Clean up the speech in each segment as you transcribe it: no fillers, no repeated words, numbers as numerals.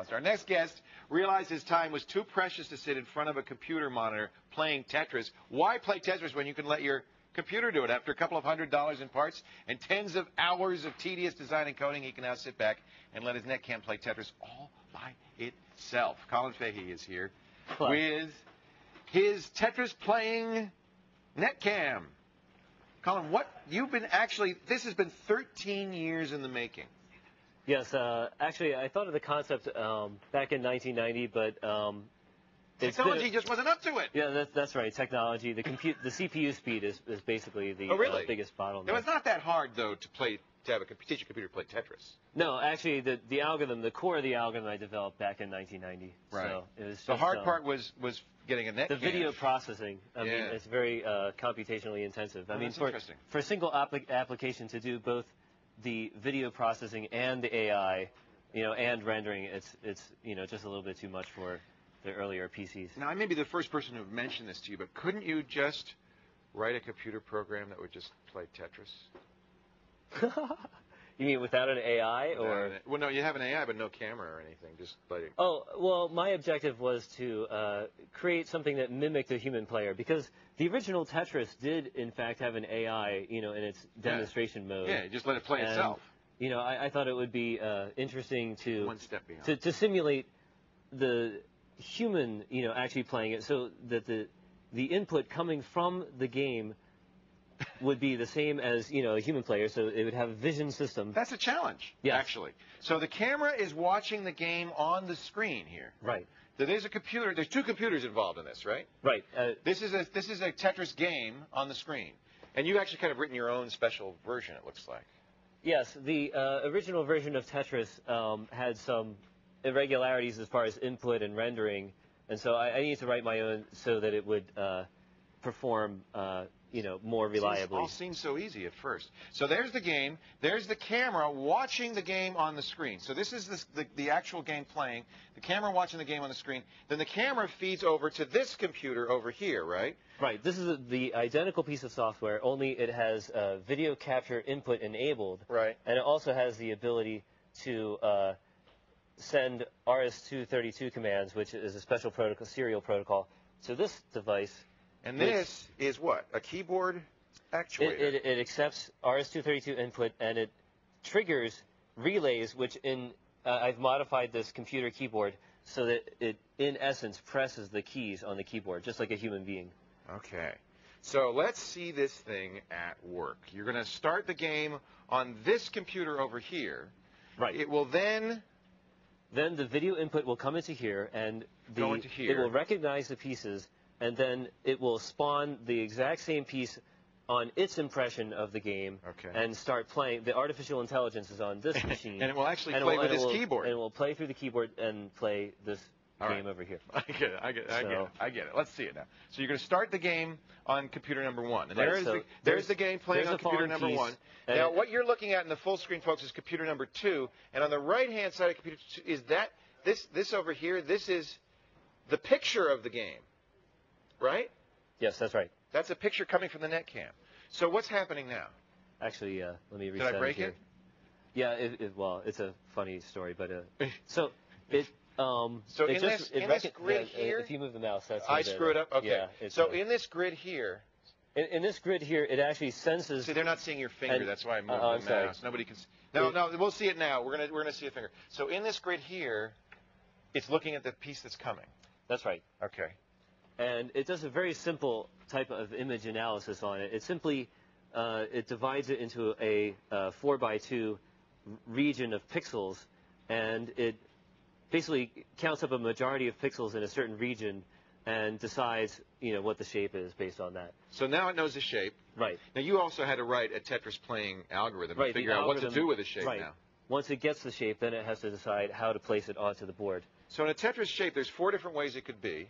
monster. Our next guest realized his time was too precious to sit in front of a computer monitor playing Tetris. Why play Tetris when you can let your computer do it? After a couple of $100 in parts and tens of hours of tedious design and coding, he can now sit back and let his netcam play Tetris all by itself. Colin Fahey is here with his Tetris playing netcam. Colin, this has been 13 years in the making. Yes, actually, I thought of the concept back in 1990, but technology just wasn't up to it. Yeah, that's right. Technology, the CPU speed is basically the biggest bottleneck. It was not that hard though to teach a computer to play Tetris. No, actually, the algorithm, the core of the algorithm, I developed back in 1990. Right. So it was just, the hard part was getting a netcam. The video processing. I mean, it's very computationally intensive. I mean, for a single application to do both the video processing and the AI, and rendering, it's just a little bit too much for the earlier PCs. Now, I may be the first person to have mentioned this to you, but couldn't you just write a computer program that would just play Tetris? You mean without an AI, or? Well, no, you have an AI, but no camera or anything. Just like. Oh, well, my objective was to create something that mimicked a human player, because the original Tetris did, in fact, have an AI, in its demonstration mode. Yeah, just let it play itself. I thought it would be interesting to one step beyond to simulate the human, actually playing it, so that the input coming from the game would be the same as, a human player, so it would have a vision system. That's a challenge, yes. Actually. So the camera is watching the game on the screen here. Right. So there's a computer. There's two computers involved in this, right? Right. This is a Tetris game on the screen, and you actually kind of written your own special version. It looks like. Yes, the original version of Tetris had some irregularities as far as input and rendering, and so I needed to write my own so that it would perform more reliably. It all seems so easy at first. So there's the game. There's the camera watching the game on the screen. So this is the actual game playing. The camera watching the game on the screen. Then the camera feeds over to this computer over here, right? Right. This is the identical piece of software, only it has video capture input enabled. Right. And it also has the ability to send RS-232 commands, which is a special protocol, serial protocol, to this device. And this is what? A keyboard actuator? It accepts RS-232 input, and it triggers relays, which I've modified this computer keyboard so that it, in essence, presses the keys on the keyboard, just like a human being. Okay. So let's see this thing at work. You're going to start the game on this computer over here. Right. It will then the video input will come into here, and it will recognize the pieces, and then it will spawn the exact same piece on its impression of the game and start playing. The artificial intelligence is on this machine. And it will actually play with this keyboard. And it will play through the keyboard and play this game over here. I get it. I get it. Let's see it now. So you're going to start the game on computer number one. And there's the game playing on computer number one. Now, what you're looking at in the full screen, folks, is computer number two. And on the right-hand side of computer two is this over here. This is the picture of the game. Right? Yes, that's right. That's a picture coming from the netcam. So what's happening now? Actually, let me reset. Did I break it? Yeah. Well, it's a funny story, but so in this grid here, if you move the mouse, that's I screw it up. Okay. Yeah, so in this grid here. In this grid here, it actually senses. See, they're not seeing your finger. That's why I moved the mouse. Nobody can. No, we'll see it now. We're gonna see a finger. So in this grid here, it's looking at the piece that's coming. That's right. Okay. And it does a very simple type of image analysis on it. It simply it divides it into a 4x2 region of pixels, and it basically counts up a majority of pixels in a certain region and decides, what the shape is based on that. So now it knows the shape. Right. Now you also had to write a Tetris playing algorithm to figure out what to do with the shape now. Once it gets the shape, then it has to decide how to place it onto the board. So in a Tetris shape, there's 4 different ways it could be.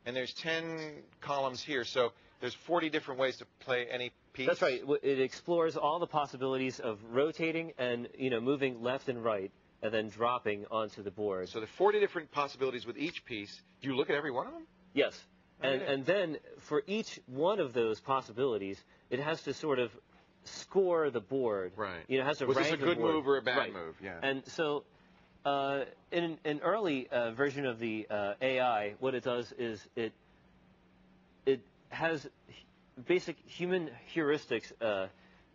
And there's 10 columns here, so there's 40 different ways to play any piece. That's right. It explores all the possibilities of rotating and moving left and right, and then dropping onto the board. So there are 40 different possibilities with each piece. Do you look at every one of them? Yes. And then for each one of those possibilities, it has to sort of score the board. Right. It has to Was rank this a good the board. move or a bad move? Yeah. And so In an early version of the AI, what it does is it has basic human heuristics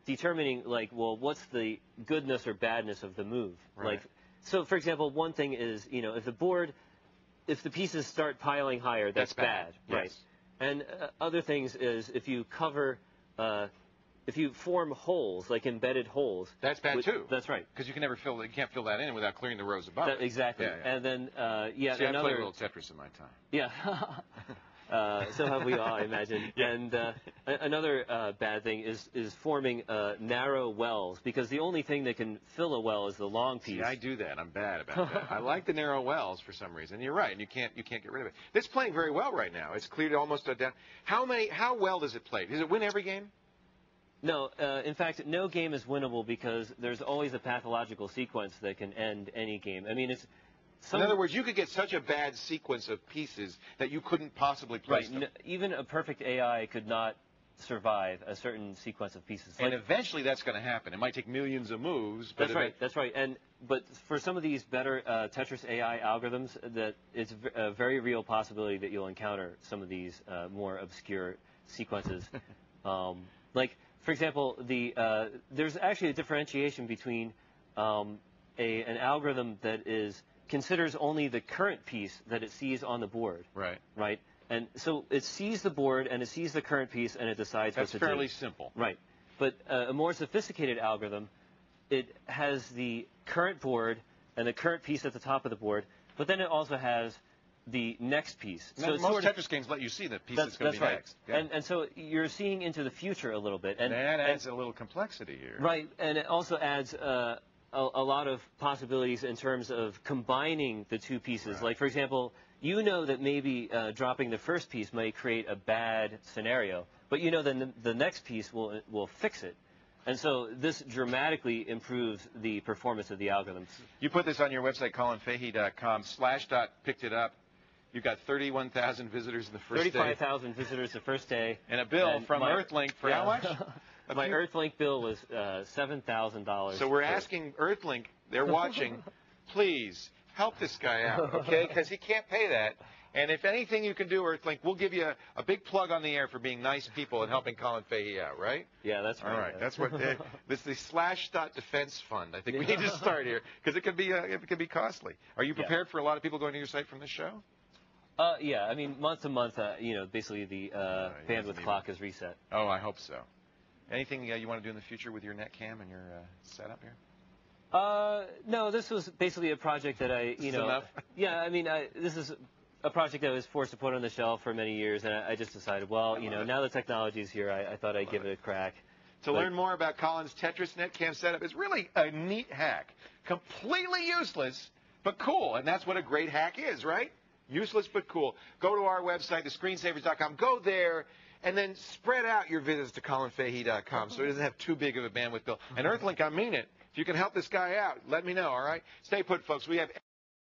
determining, like, well, what's the goodness or badness of the move. Right. Like, so, for example, one thing is, if the pieces start piling higher, that's bad. Yes. Right. And other things is if you form holes, like embedded holes. That's bad too. That's right. Because you can't fill that in without clearing the rows above it. Exactly. Yeah, yeah. And then, See, I played a little Tetris in my time. Yeah. So have we all, I imagine. Yeah. And another bad thing is forming narrow wells, because the only thing that can fill a well is the long piece. See, I do that. I'm bad about that. I like the narrow wells for some reason. You're right, and you can't get rid of it. It's playing very well right now. It's cleared almost down. How well does it play? Does it win every game? No, in fact, no game is winnable because there's always a pathological sequence that can end any game. I mean, in other words, you could get such a bad sequence of pieces that you couldn't possibly place them. Even a perfect AI could not survive a certain sequence of pieces. And eventually that's going to happen. It might take millions of moves. But That's right. But for some of these better Tetris AI algorithms, that it's a very real possibility that you'll encounter some of these more obscure sequences. Like, for example, there's actually a differentiation between an algorithm that considers only the current piece that it sees on the board. Right. Right. And so it sees the board and it sees the current piece and it decides what to do. That's fairly simple. Right. But a more sophisticated algorithm, it has the current board and the current piece at the top of the board, but then it also has the next piece. So most Tetris games let you see the piece that's going to be right. next. Yeah. And so you're seeing into the future a little bit. And that adds a little complexity here. Right. And it also adds a lot of possibilities in terms of combining the two pieces. Right. Like, for example, that maybe dropping the first piece might create a bad scenario, but then the next piece will fix it. And so this dramatically improves the performance of the algorithms. You put this on your website, colinfahey.com. Slashdot picked it up. You've got 31,000 visitors in the first day. 35,000 visitors the first day. And a bill from Earthlink for how much? My Earthlink bill was $7,000. So we're asking Earthlink, they're watching, please help this guy out, okay? Because he can't pay that. And if anything you can do, Earthlink, we'll give you a big plug on the air for being nice people and helping Colin Fahey out, right? Yeah, that's right. All right, that's what this is the Slashdot Defense Fund. I think we need to start here because it could be costly. Are you prepared for a lot of people going to your site from this show? Yeah, I mean, month to month, basically the bandwidth clock is reset. Oh, I hope so. Anything you want to do in the future with your netcam and your setup here? No, this was basically a project that enough? Yeah, I mean, this is a project that I was forced to put on the shelf for many years, and I just decided, well, now the technology's here, I thought I'd give it a crack. To learn more about Colin's Tetris netcam setup, it's really a neat hack. Completely useless, but cool, and that's what a great hack is, right? Useless but cool. Go to our website, thescreensavers.com. Go there, and then spread out your visits to colinfahey.com so it doesn't have too big of a bandwidth bill. And Earthlink, I mean it. If you can help this guy out, let me know, all right? Stay put, folks. We have